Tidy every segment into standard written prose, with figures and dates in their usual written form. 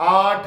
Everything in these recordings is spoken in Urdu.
8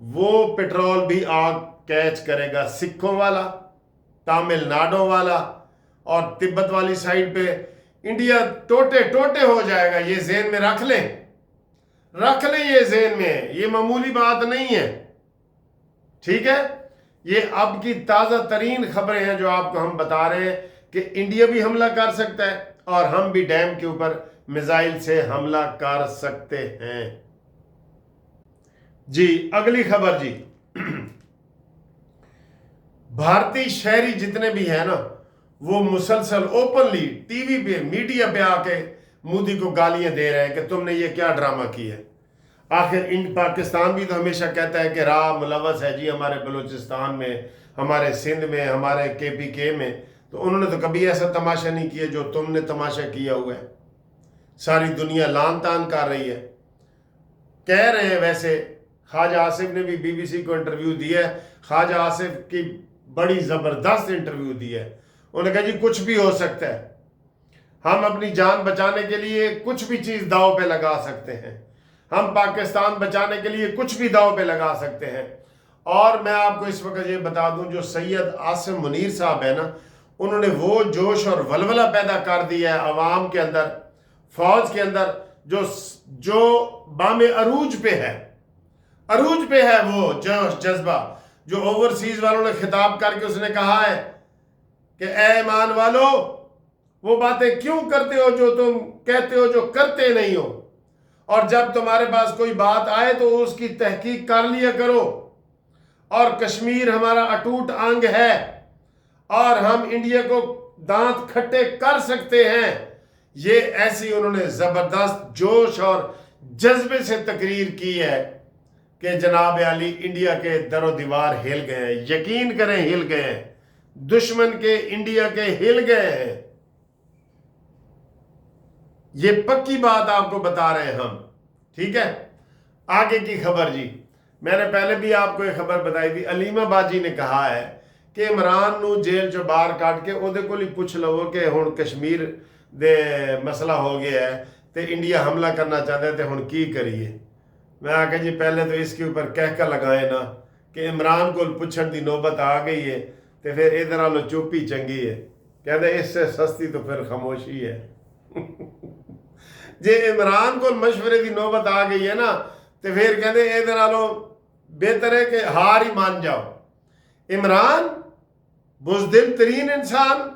وہ پیٹرول بھی آگ کیچ کرے گا سکھوں والا، تامل ناڈو والا اور تبت والی سائڈ پہ انڈیا ٹوٹے ٹوٹے ہو جائے گا. یہ ذہن میں رکھ لیں یہ ذہن میں، یہ معمولی بات نہیں ہے. ٹھیک ہے، یہ اب کی تازہ ترین خبریں ہیں جو آپ کو ہم بتا رہے ہیں کہ انڈیا بھی حملہ کر سکتا ہے اور ہم بھی ڈیم کے اوپر میزائل سے حملہ کر سکتے ہیں. جی اگلی خبر جی، بھارتی شہری جتنے بھی ہیں نا وہ مسلسل اوپنلی ٹی وی پہ میڈیا پہ آ کے مودی کو گالیاں دے رہے ہیں کہ تم نے یہ کیا ڈرامہ کی ہے. آخر پاکستان بھی تو ہمیشہ کہتا ہے کہ راہ ملوث ہے جی ہمارے بلوچستان میں، ہمارے سندھ میں، ہمارے KPK میں. تو انہوں نے تو کبھی ایسا تماشا نہیں کیا جو تم نے تماشا کیا ہوا ہے. ساری دنیا لان تان کر رہی ہے. کہہ رہے ہیں ویسے خواجہ آصف نے بھی BBC کو انٹرویو دیا ہے. خواجہ آصف کی بڑی زبردست انٹرویو دی ہے. انہوں نے کہا جی کچھ بھی ہو سکتا ہے، ہم اپنی جان بچانے کے لیے کچھ بھی چیز داؤ پہ لگا سکتے ہیں، ہم پاکستان بچانے کے لیے کچھ بھی داؤ پہ لگا سکتے ہیں. اور میں آپ کو اس وقت یہ بتا دوں جو سید عاصم منیر صاحب ہے نا، انہوں نے وہ جوش اور ولولہ پیدا کر دیا ہے عوام کے اندر، فوج کے اندر، جو بام عروج پہ ہے وہ جوش جذبہ جو اوورسیز والوں نے خطاب کر کے اس نے کہا ہے کہ اے ایمان والو وہ باتیں کیوں کرتے ہو جو تم کہتے ہو جو کرتے نہیں ہو، اور جب تمہارے پاس کوئی بات آئے تو اس کی تحقیق کر لیا کرو. اور کشمیر ہمارا اٹوٹ انگ ہے اور ہم انڈیا کو دانت کھٹے کر سکتے ہیں. یہ ایسی انہوں نے زبردست جوش اور جذبے سے تقریر کی ہے کہ جناب علی انڈیا کے در و دیوار ہل گئے ہیں. یقین کریں ہل گئے ہیں، دشمن کے انڈیا کے ہل گئے ہیں. یہ پکی بات آپ کو بتا رہے ہیں ہم. ٹھیک ہے، آگے کی خبر جی، میں نے پہلے بھی آپ کو یہ خبر بتائی تھی. علیمہ باجی نے کہا ہے کہ عمران نو جیل چو باہر کٹ کے اودے کو لی پوچھ لو کہ ہن کشمیر دے مسئلہ ہو گیا ہے تے انڈیا حملہ کرنا چاہتے تھے، ہن کی کریے. میں آکے جی پہلے تو اس کے اوپر کہہ لگائے نا کہ عمران کو پوچھن دی نوبت آ گئی ہے تے پھر ادھر آلو چوپی چنگی ہے. کہتے اس سے سستی تو پھر خاموشی ہے. جے عمران کو مشورے دی نوبت آ گئی ہے نا تو پھر کہتے ادھر آلو بہتر ہے کہ ہار ہی مان جاؤ. عمران بزدل ترین انسان،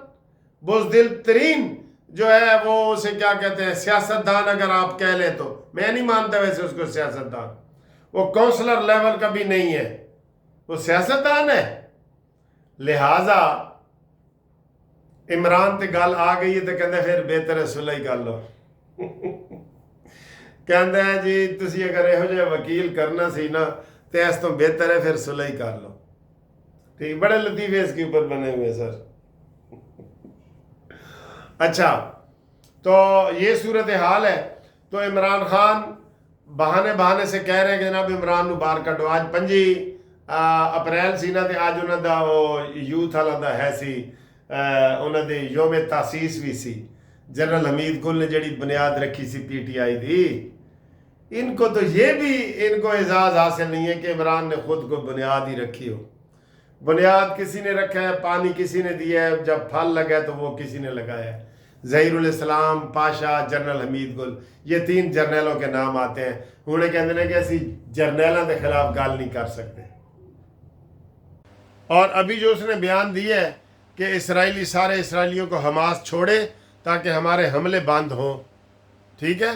بزدل ترین جو ہے وہ اسے کیا کہتے ہیں سیاستدان اگر آپ کہہ لیں تو، میں نہیں مانتا ویسے اس کو سیاستدان، وہ کونسلر لیول کا بھی نہیں ہے، وہ سیاستدان ہے. لہٰذا عمران تے گل آ گئی ہے تو کہتے پھر بہتر ہے صلح کر لو. کہتے ہیں جی تسی اگر یہو جہا وکیل کرنا سی نا تو اس تو بہتر ہے پھر صلح کر لو. ٹھیک، بڑے لطیفے اس کے اوپر بنے ہوئے سر. اچھا تو یہ صورتحال ہے. تو عمران خان بہانے سے کہہ رہے ہیں کہ جناب عمران نو باہر کٹو. آج 5 اپریل سی نا تے آج انہوں دا یوتھ والا دا ہے سی انہوں دے یوم تاسیس بھی سی. جنرل حمید گل نے جڑی بنیاد رکھی سی PTI دی، ان کو تو یہ بھی ان کو اعزاز حاصل نہیں ہے کہ عمران نے خود کو بنیاد ہی رکھی ہو. بنیاد کسی نے رکھا ہے، پانی کسی نے دیا ہے، جب پھل لگا ہے تو وہ کسی نے لگایا ہے. ظہیر الاسلام پاشا، جنرل حمید گل، یہ 3 جرنیلوں کے نام آتے ہیں. انہیں کہتے ہیں کہ اسی جرنیلوں کے خلاف گال نہیں کر سکتے. اور ابھی جو اس نے بیان دیا ہے کہ سارے اسرائیلیوں کو حماس چھوڑے تاکہ ہمارے حملے بند ہوں. ٹھیک ہے،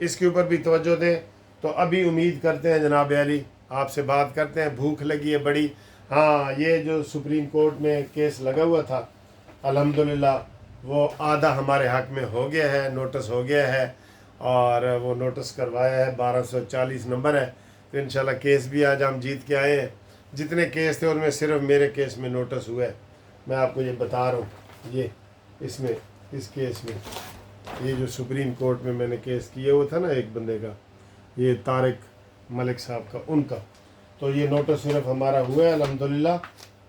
اس کے اوپر بھی توجہ دیں. تو ابھی امید کرتے ہیں جناب علی آپ سے بات کرتے ہیں. بھوک لگی ہے بڑی. ہاں یہ جو سپریم کورٹ میں کیس لگا ہوا تھا الحمدللہ وہ آدھا ہمارے حق میں ہو گیا ہے، نوٹس ہو گیا ہے اور وہ نوٹس کروایا ہے 1240 نمبر ہے. تو انشاءاللہ کیس بھی آج ہم جیت کے آئے ہیں. جتنے کیس تھے ان میں صرف میرے کیس میں نوٹس ہوا ہے. میں آپ کو یہ بتا رہا ہوں، یہ اس کیس میں یہ جو سپریم کورٹ میں نے کیس کیا ہوا تھا نا ایک بندے کا، یہ طارق ملک صاحب کا، ان کا تو یہ نوٹس صرف ہمارا ہوا ہے الحمدللہ.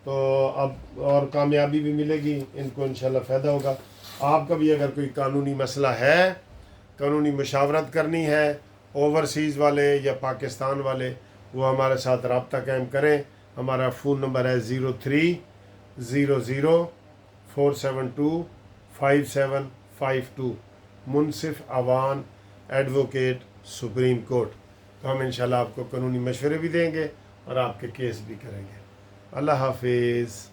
تو اب اور کامیابی بھی ملے گی ان کو، انشاءاللہ فائدہ ہوگا. آپ کا بھی اگر کوئی قانونی مسئلہ ہے، قانونی مشاورت کرنی ہے، اوورسیز والے یا پاکستان والے وہ ہمارے ساتھ رابطہ قائم کریں. ہمارا فون نمبر ہے 030047255752. منصف اوان ایڈوکیٹ سپریم کورٹ. تو ہم انشاءاللہ آپ کو قانونی مشورے بھی دیں گے اور آپ کے کیس بھی کریں گے. اللہ حافظ.